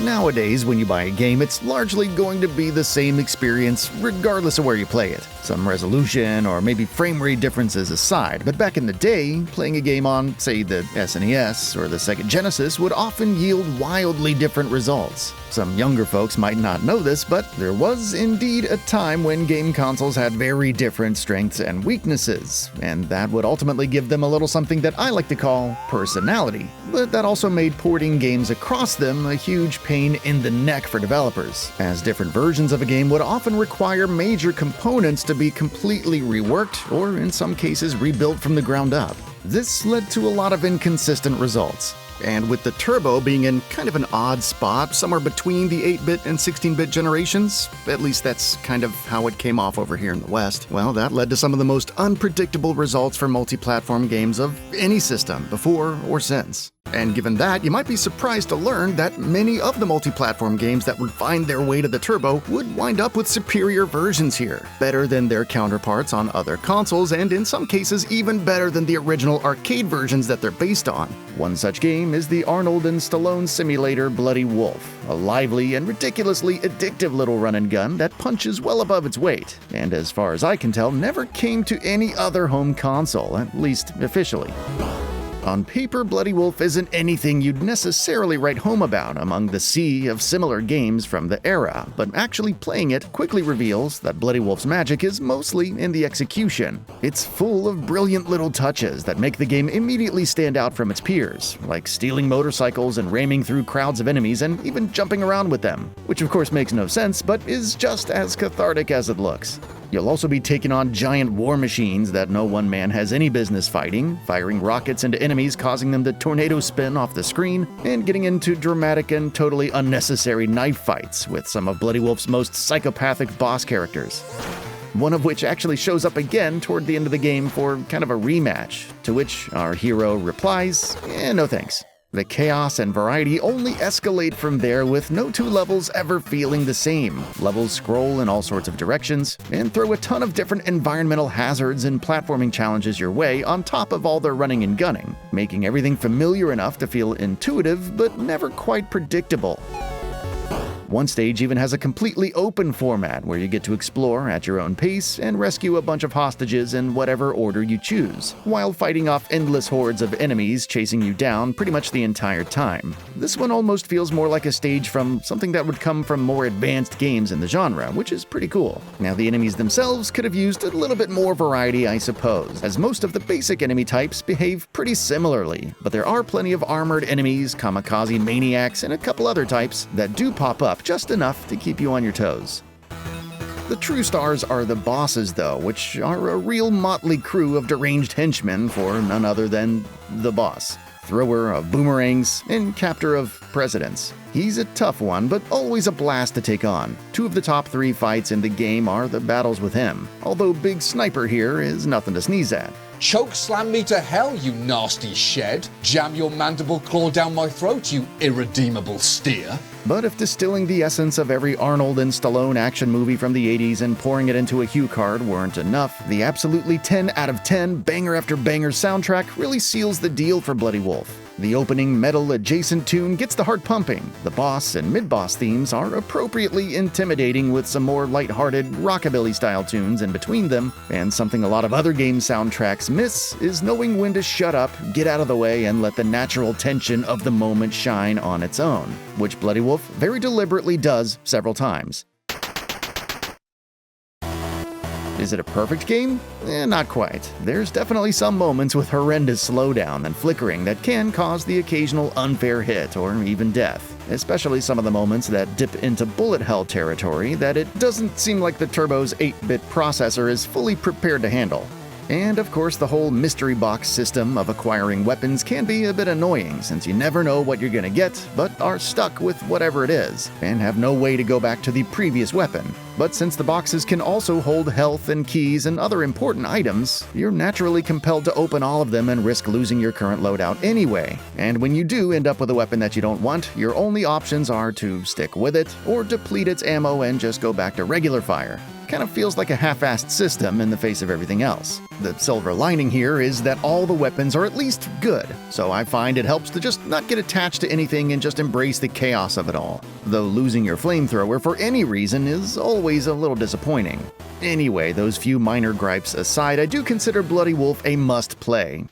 Nowadays, when you buy a game, it's largely going to be the same experience regardless of where you play it. Some resolution or maybe frame rate differences aside, but back in the day, playing a game on, say, the SNES or the Sega Genesis would often yield wildly different results. Some younger folks might not know this, but there was indeed a time when game consoles had very different strengths and weaknesses, and that would ultimately give them a little something that I like to call personality. But that also made porting games across them a huge pain in the neck for developers, as different versions of a game would often require major components to be completely reworked or, in some cases, rebuilt from the ground up. This led to a lot of inconsistent results. And with the Turbo being in kind of an odd spot, somewhere between the 8-bit and 16-bit generations, at least that's kind of how it came off over here in the West, well, that led to some of the most unpredictable results for multi-platform games of any system, before or since. And given that, you might be surprised to learn that many of the multi-platform games that would find their way to the Turbo would wind up with superior versions here, better than their counterparts on other consoles, and in some cases even better than the original arcade versions that they're based on. One such game is the Arnold and Stallone simulator Bloody Wolf, a lively and ridiculously addictive little run-and-gun that punches well above its weight, and as far as I can tell, never came to any other home console, at least officially. On paper, Bloody Wolf isn't anything you'd necessarily write home about among the sea of similar games from the era, but actually playing it quickly reveals that Bloody Wolf's magic is mostly in the execution. It's full of brilliant little touches that make the game immediately stand out from its peers, like stealing motorcycles and ramming through crowds of enemies and even jumping around with them, which of course makes no sense, but is just as cathartic as it looks. You'll also be taking on giant war machines that no one man has any business fighting, firing rockets into enemies causing them to tornado spin off the screen, and getting into dramatic and totally unnecessary knife fights with some of Bloody Wolf's most psychopathic boss characters. One of which actually shows up again toward the end of the game for kind of a rematch, to which our hero replies, no thanks. The chaos and variety only escalate from there, with no two levels ever feeling the same. Levels scroll in all sorts of directions and throw a ton of different environmental hazards and platforming challenges your way on top of all their running and gunning, making everything familiar enough to feel intuitive but never quite predictable. One stage even has a completely open format where you get to explore at your own pace and rescue a bunch of hostages in whatever order you choose, while fighting off endless hordes of enemies chasing you down pretty much the entire time. This one almost feels more like a stage from something that would come from more advanced games in the genre, which is pretty cool. Now, the enemies themselves could have used a little bit more variety, I suppose, as most of the basic enemy types behave pretty similarly, but there are plenty of armored enemies, kamikaze maniacs, and a couple other types that do pop up just enough to keep you on your toes. The true stars are the bosses, though, which are a real motley crew of deranged henchmen for none other than the boss. Thrower of boomerangs and captor of presidents. He's a tough one, but always a blast to take on. Two of the top 3 fights in the game are the battles with him, although Big Sniper here is nothing to sneeze at. Choke slam me to hell, you nasty shed. Jam your mandible claw down my throat, you irredeemable steer. But if distilling the essence of every Arnold and Stallone action movie from the 80s and pouring it into a cue card weren't enough, the absolutely 10 out of 10 banger after banger soundtrack really seals the deal for Bloody Wolf. The opening metal-adjacent tune gets the heart pumping. The boss and mid-boss themes are appropriately intimidating with some more lighthearted rockabilly-style tunes in between them, and something a lot of other game soundtracks miss is knowing when to shut up, get out of the way, and let the natural tension of the moment shine on its own, which Bloody Wolf very deliberately does several times. Is it a perfect game? Not quite. There's definitely some moments with horrendous slowdown and flickering that can cause the occasional unfair hit or even death, especially some of the moments that dip into bullet hell territory that it doesn't seem like the Turbo's 8-bit processor is fully prepared to handle. And of course, the whole mystery box system of acquiring weapons can be a bit annoying, since you never know what you're gonna get, but are stuck with whatever it is, and have no way to go back to the previous weapon. But since the boxes can also hold health and keys and other important items, you're naturally compelled to open all of them and risk losing your current loadout anyway. And when you do end up with a weapon that you don't want, your only options are to stick with it, or deplete its ammo and just go back to regular fire. kind of feels like a half-assed system in the face of everything else. The silver lining here is that all the weapons are at least good, so I find it helps to just not get attached to anything and just embrace the chaos of it all. Though losing your flamethrower for any reason is always a little disappointing. Anyway, those few minor gripes aside, I do consider Bloody Wolf a must-play.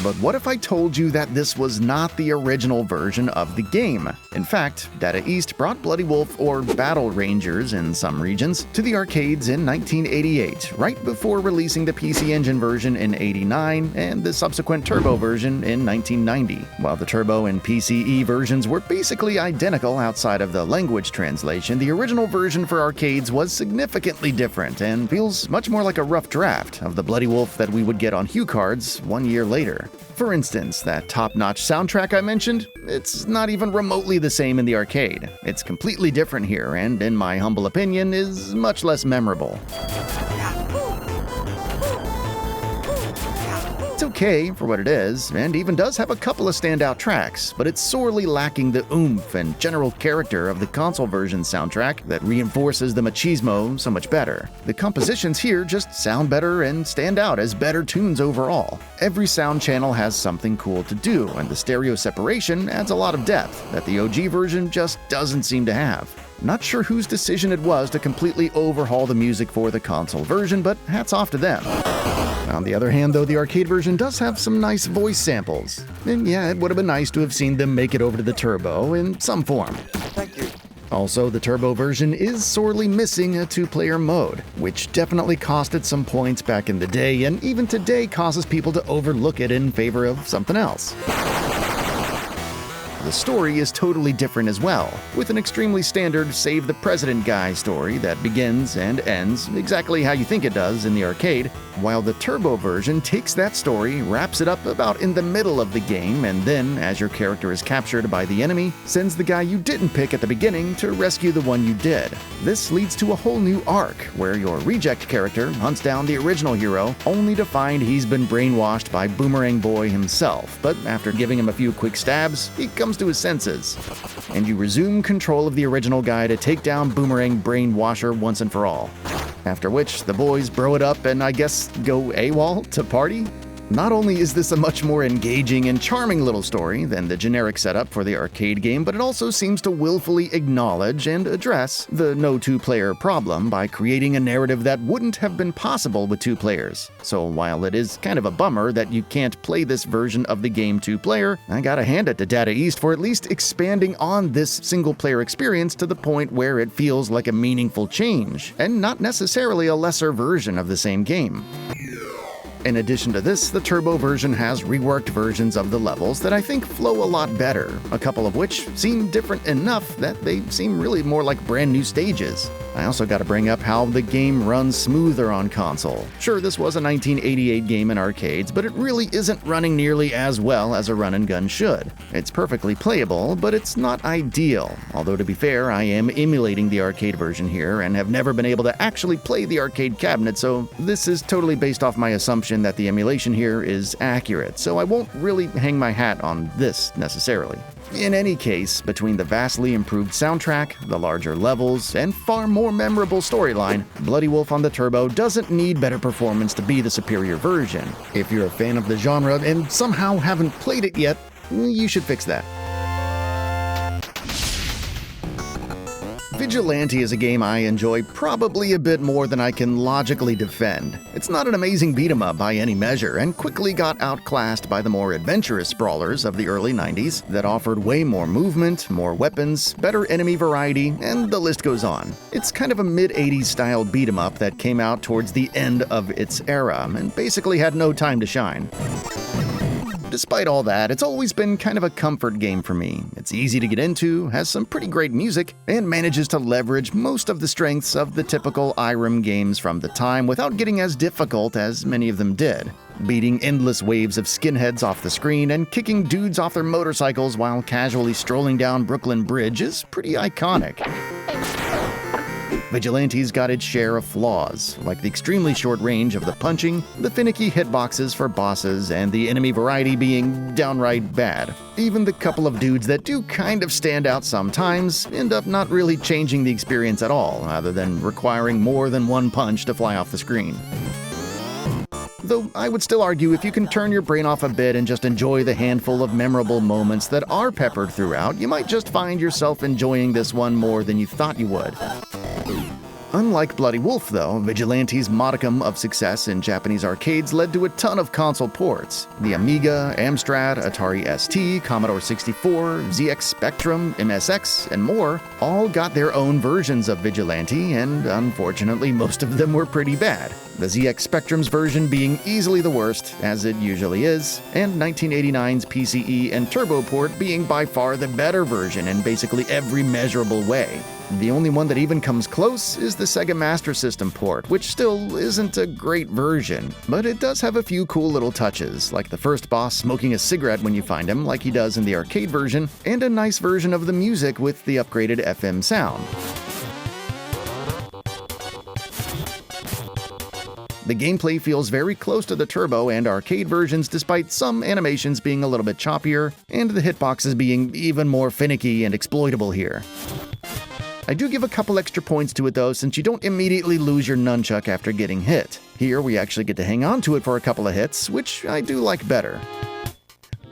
But what if I told you that this was not the original version of the game? In fact, Data East brought Bloody Wolf, or Battle Rangers in some regions, to the arcades in 1988, right before releasing the PC Engine version in '89 and the subsequent Turbo version in 1990. While the Turbo and PCE versions were basically identical outside of the language translation, the original version for arcades was significantly different and feels much more like a rough draft of the Bloody Wolf that we would get on HuCards 1 year later. For instance, that top-notch soundtrack I mentioned, it's not even remotely the same in the arcade. It's completely different here, and in my humble opinion, is much less memorable. It's okay for what it is, and even does have a couple of standout tracks, but it's sorely lacking the oomph and general character of the console version soundtrack that reinforces the machismo so much better. The compositions here just sound better and stand out as better tunes overall. Every sound channel has something cool to do, and the stereo separation adds a lot of depth that the OG version just doesn't seem to have. Not sure whose decision it was to completely overhaul the music for the console version, but hats off to them. On the other hand, though, the arcade version does have some nice voice samples. And yeah, it would have been nice to have seen them make it over to the Turbo in some form. Thank you. Also, the Turbo version is sorely missing a two-player mode, which definitely costed some points back in the day, and even today causes people to overlook it in favor of something else. The story is totally different as well, with an extremely standard Save the President guy story that begins and ends exactly how you think it does in the arcade, while the Turbo version takes that story, wraps it up about in the middle of the game, and then, as your character is captured by the enemy, sends the guy you didn't pick at the beginning to rescue the one you did. This leads to a whole new arc, where your reject character hunts down the original hero, only to find he's been brainwashed by Boomerang Boy himself, but after giving him a few quick stabs, he comes to his senses. And you resume control of the original guy to take down Boomerang Brainwasher once and for all. After which, the boys bro it up and I guess go AWOL to party? Not only is this a much more engaging and charming little story than the generic setup for the arcade game, but it also seems to willfully acknowledge and address the no two-player problem by creating a narrative that wouldn't have been possible with two players. So while it is kind of a bummer that you can't play this version of the game two-player, I gotta hand it to Data East for at least expanding on this single-player experience to the point where it feels like a meaningful change, and not necessarily a lesser version of the same game. In addition to this, the Turbo version has reworked versions of the levels that I think flow a lot better, a couple of which seem different enough that they seem really more like brand new stages. I also gotta bring up how the game runs smoother on console. Sure, this was a 1988 game in arcades, but it really isn't running nearly as well as a run-and-gun should. It's perfectly playable, but it's not ideal, although to be fair, I am emulating the arcade version here and have never been able to actually play the arcade cabinet, so this is totally based off my assumption that the emulation here is accurate, so I won't really hang my hat on this necessarily. In any case, between the vastly improved soundtrack, the larger levels, and far more memorable storyline, Bloody Wolf on the Turbo doesn't need better performance to be the superior version. If you're a fan of the genre and somehow haven't played it yet, you should fix that. Vigilante is a game I enjoy probably a bit more than I can logically defend. It's not an amazing beat-em-up by any measure, and quickly got outclassed by the more adventurous sprawlers of the early 90s that offered way more movement, more weapons, better enemy variety, and the list goes on. It's kind of a mid-80s style beat-em-up that came out towards the end of its era, and basically had no time to shine. Despite all that, it's always been kind of a comfort game for me. It's easy to get into, has some pretty great music, and manages to leverage most of the strengths of the typical IREM games from the time without getting as difficult as many of them did. Beating endless waves of skinheads off the screen and kicking dudes off their motorcycles while casually strolling down Brooklyn Bridge is pretty iconic. Vigilante's got its share of flaws, like the extremely short range of the punching, the finicky hitboxes for bosses, and the enemy variety being downright bad. Even the couple of dudes that do kind of stand out sometimes end up not really changing the experience at all, other than requiring more than one punch to fly off the screen. Though I would still argue if you can turn your brain off a bit and just enjoy the handful of memorable moments that are peppered throughout, you might just find yourself enjoying this one more than you thought you would. Unlike Bloody Wolf, though, Vigilante's modicum of success in Japanese arcades led to a ton of console ports. The Amiga, Amstrad, Atari ST, Commodore 64, ZX Spectrum, MSX, and more all got their own versions of Vigilante, and unfortunately most of them were pretty bad. The ZX Spectrum's version being easily the worst, as it usually is, and 1989's PCE and Turbo port being by far the better version in basically every measurable way. The only one that even comes close is the Sega Master System port, which still isn't a great version, but it does have a few cool little touches, like the first boss smoking a cigarette when you find him, like he does in the arcade version, and a nice version of the music with the upgraded FM sound. The gameplay feels very close to the Turbo and arcade versions despite some animations being a little bit choppier, and the hitboxes being even more finicky and exploitable here. I do give a couple extra points to it though, since you don't immediately lose your nunchuck after getting hit. Here we actually get to hang on to it for a couple of hits, which I do like better.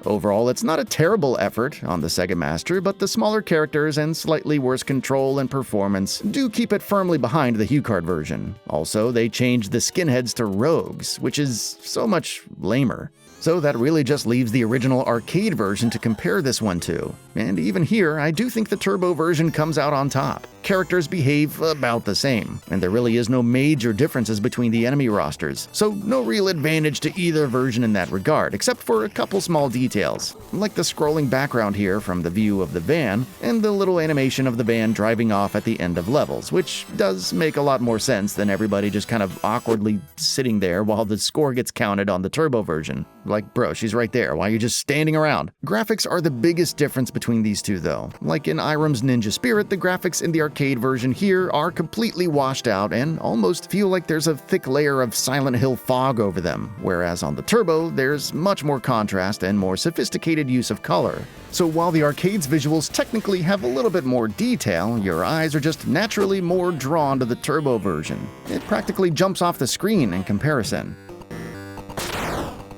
Overall, it's not a terrible effort on the Sega Master, but the smaller characters and slightly worse control and performance do keep it firmly behind the HuCard version. Also, they changed the skinheads to rogues, which is so much lamer. So that really just leaves the original arcade version to compare this one to. And even here, I do think the Turbo version comes out on top. Characters behave about the same, and there really is no major differences between the enemy rosters, so no real advantage to either version in that regard, except for a couple small details, like the scrolling background here from the view of the van, and the little animation of the van driving off at the end of levels, which does make a lot more sense than everybody just kind of awkwardly sitting there while the score gets counted on the Turbo version. Like, bro, she's right there, why are you just standing around? Graphics are the biggest difference between these two though. Like in Irem's Ninja Spirit, the graphics in the arcade version here are completely washed out and almost feel like there's a thick layer of Silent Hill fog over them, whereas on the Turbo, there's much more contrast and more sophisticated use of color. So while the arcade's visuals technically have a little bit more detail, your eyes are just naturally more drawn to the Turbo version. It practically jumps off the screen in comparison.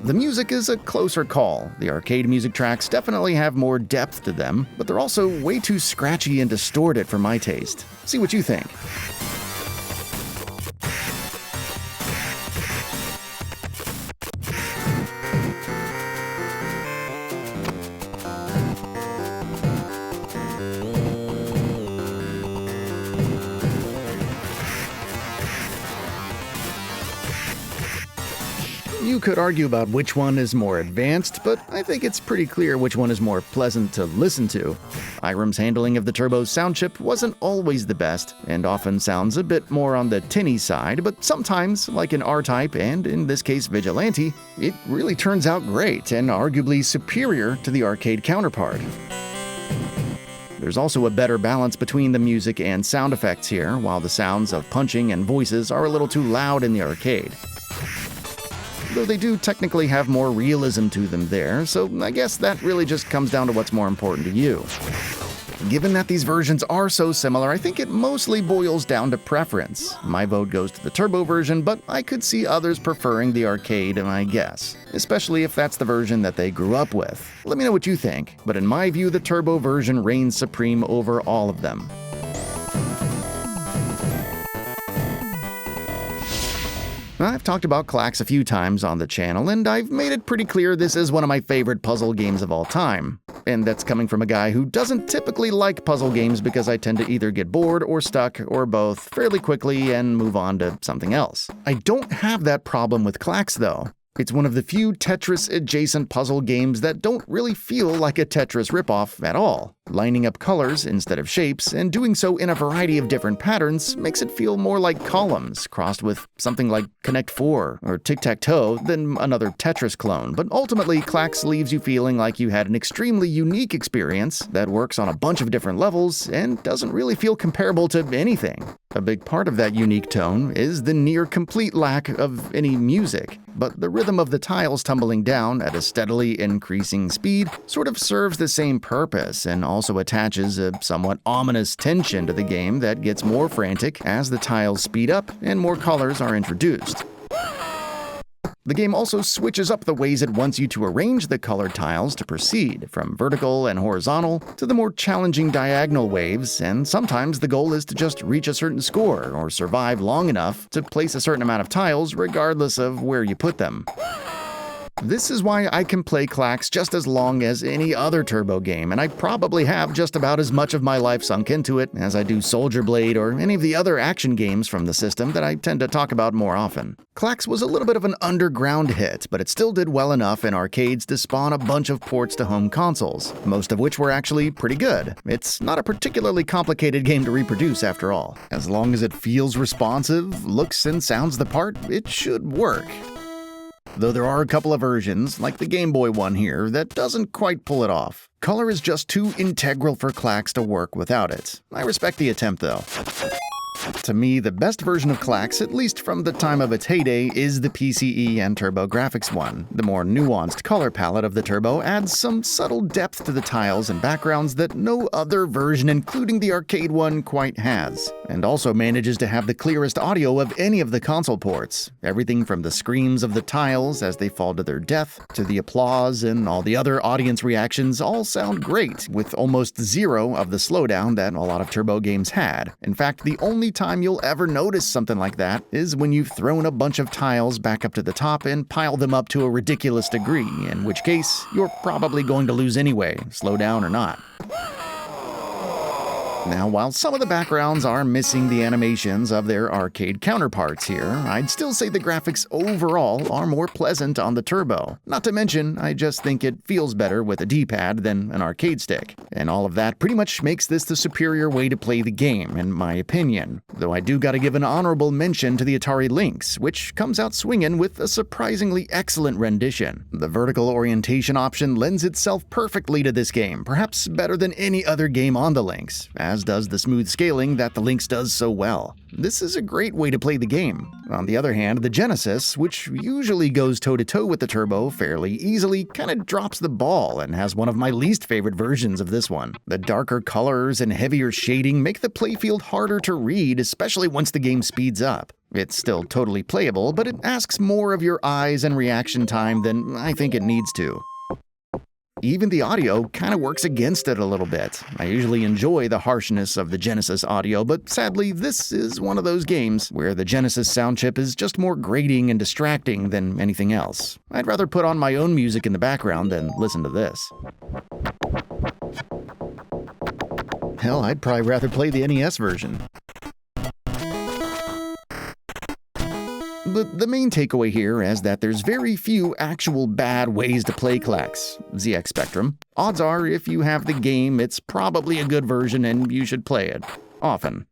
The music is a closer call. The arcade music tracks definitely have more depth to them, but they're also way too scratchy and distorted for my taste. See what you think. You could argue about which one is more advanced, but I think it's pretty clear which one is more pleasant to listen to. Irem's handling of the Turbo's sound chip wasn't always the best, and often sounds a bit more on the tinny side, but sometimes, like in R-Type and in this case Vigilante, it really turns out great and arguably superior to the arcade counterpart. There's also a better balance between the music and sound effects here, while the sounds of punching and voices are a little too loud in the arcade. Though they do technically have more realism to them there, so I guess that really just comes down to what's more important to you. Given that these versions are so similar, I think it mostly boils down to preference. My vote goes to the Turbo version, but I could see others preferring the arcade, I guess. Especially if that's the version that they grew up with. Let me know what you think, but in my view, the Turbo version reigns supreme over all of them. I've talked about Klax a few times on the channel, and I've made it pretty clear this is one of my favorite puzzle games of all time. And that's coming from a guy who doesn't typically like puzzle games because I tend to either get bored or stuck or both fairly quickly and move on to something else. I don't have that problem with Klax though. It's one of the few Tetris-adjacent puzzle games that don't really feel like a Tetris ripoff at all. Lining up colors instead of shapes, and doing so in a variety of different patterns, makes it feel more like columns, crossed with something like Connect 4 or Tic-Tac-Toe than another Tetris clone. But ultimately, Klax leaves you feeling like you had an extremely unique experience that works on a bunch of different levels and doesn't really feel comparable to anything. A big part of that unique tone is the near-complete lack of any music, but the rhythm of the tiles tumbling down at a steadily increasing speed sort of serves the same purpose and also attaches a somewhat ominous tension to the game that gets more frantic as the tiles speed up and more colors are introduced. The game also switches up the ways it wants you to arrange the colored tiles to proceed, from vertical and horizontal to the more challenging diagonal waves, and sometimes the goal is to just reach a certain score or survive long enough to place a certain amount of tiles regardless of where you put them. This is why I can play Klax just as long as any other Turbo game, and I probably have just about as much of my life sunk into it as I do Soldier Blade or any of the other action games from the system that I tend to talk about more often. Klax was a little bit of an underground hit, but it still did well enough in arcades to spawn a bunch of ports to home consoles, most of which were actually pretty good. It's not a particularly complicated game to reproduce after all. As long as it feels responsive, looks and sounds the part, it should work. Though there are a couple of versions, like the Game Boy one here, that doesn't quite pull it off. Color is just too integral for Klax to work without it. I respect the attempt, though. To me, the best version of Klax, at least from the time of its heyday, is the PCE and TurboGrafx one. The more nuanced color palette of the Turbo adds some subtle depth to the tiles and backgrounds that no other version, including the arcade one, quite has, and also manages to have the clearest audio of any of the console ports. Everything from the screams of the tiles as they fall to their death, to the applause and all the other audience reactions all sound great, with almost zero of the slowdown that a lot of Turbo games had. In fact, the only time you'll ever notice something like that is when you've thrown a bunch of tiles back up to the top and piled them up to a ridiculous degree, in which case you're probably going to lose anyway, slow down or not. Now, while some of the backgrounds are missing the animations of their arcade counterparts here, I'd still say the graphics overall are more pleasant on the Turbo. Not to mention, I just think it feels better with a D-pad than an arcade stick. And all of that pretty much makes this the superior way to play the game, in my opinion. Though I do gotta give an honorable mention to the Atari Lynx, which comes out swinging with a surprisingly excellent rendition. The vertical orientation option lends itself perfectly to this game, perhaps better than any other game on the Lynx, as does the smooth scaling that the Lynx does so well. This is a great way to play the game. On the other hand, the Genesis, which usually goes toe-to-toe with the Turbo fairly easily, kinda drops the ball and has one of my least favorite versions of this one. The darker colors and heavier shading make the playfield harder to read, especially once the game speeds up. It's still totally playable, but it asks more of your eyes and reaction time than I think it needs to. Even the audio kind of works against it a little bit. I usually enjoy the harshness of the Genesis audio, but sadly this is one of those games where the Genesis sound chip is just more grating and distracting than anything else. I'd rather put on my own music in the background than listen to this. Hell, I'd probably rather play the NES version. But the main takeaway here is that there's very few actual bad ways to play Klax, ZX Spectrum. Odds are, if you have the game, it's probably a good version and you should play it often.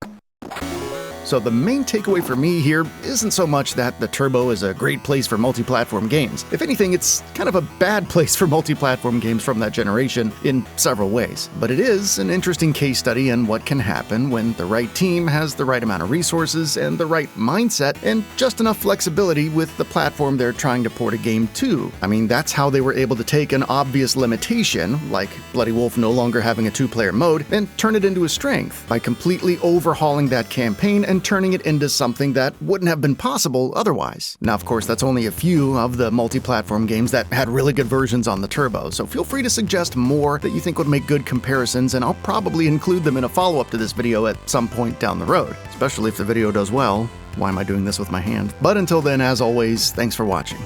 So the main takeaway for me here isn't so much that the Turbo is a great place for multi-platform games. If anything, it's kind of a bad place for multi-platform games from that generation in several ways. But it is an interesting case study in what can happen when the right team has the right amount of resources and the right mindset and just enough flexibility with the platform they're trying to port a game to. I mean, that's how they were able to take an obvious limitation, like Bloody Wolf no longer having a two-player mode, and turn it into a strength by completely overhauling that campaign and turning it into something that wouldn't have been possible otherwise. Now, of course, that's only a few of the multi-platform games that had really good versions on the Turbo, so feel free to suggest more that you think would make good comparisons, and I'll probably include them in a follow-up to this video at some point down the road, especially if the video does well. Why am I doing this with my hand? But until then, as always, thanks for watching.